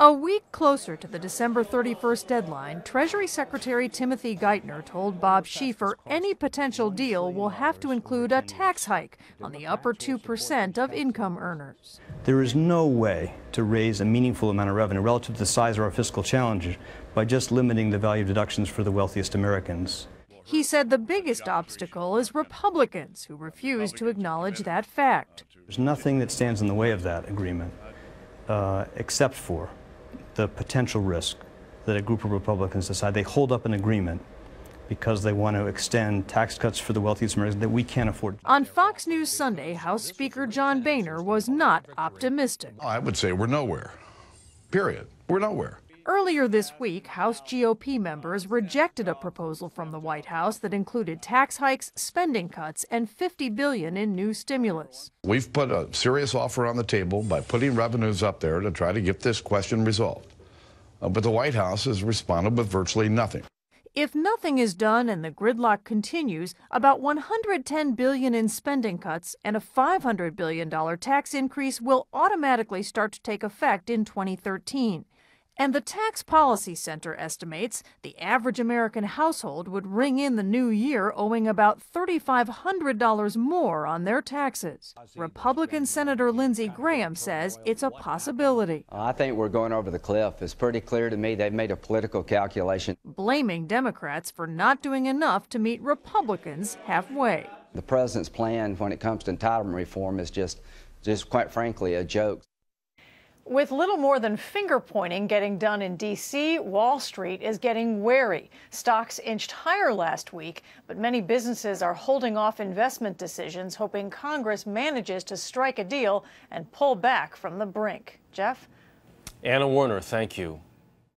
A week closer to the December 31st deadline, Treasury Secretary Timothy Geithner told Bob Schieffer any potential deal will have to include a tax hike on the upper 2% of income earners. There is no way to raise a meaningful amount of revenue relative to the size of our fiscal challenge by just limiting the value of deductions for the wealthiest Americans. He said the biggest obstacle is Republicans, who refuse to acknowledge that fact. There's nothing that stands in the way of that agreement except for the potential risk that a group of Republicans decide they hold up an agreement because they want to extend tax cuts for the wealthiest Americans that we can't afford. On Fox News Sunday, House Speaker John Boehner was not optimistic. I would say we're nowhere. Period. We're nowhere. Earlier this week, House GOP members rejected a proposal from the White House that included tax hikes, spending cuts, and $50 billion in new stimulus. We've put a serious offer on the table by putting revenues up there to try to get this question resolved. But the White House has responded with virtually nothing. If nothing is done and the gridlock continues, about $110 billion in spending cuts and a $500 billion tax increase will automatically start to take effect in 2013. And the Tax Policy Center estimates the average American household would ring in the new year owing about $3,500 more on their taxes. Republican Senator Lindsey Graham says it's a possibility. I think we're going over the cliff. It's pretty clear to me they've made a political calculation. Blaming Democrats for not doing enough to meet Republicans halfway. The president's plan when it comes to entitlement reform is just quite frankly a joke. With little more than finger-pointing getting done in D.C., Wall Street is getting wary. Stocks inched higher last week, but many businesses are holding off investment decisions, hoping Congress manages to strike a deal and pull back from the brink. Jeff? Anna Werner, thank you.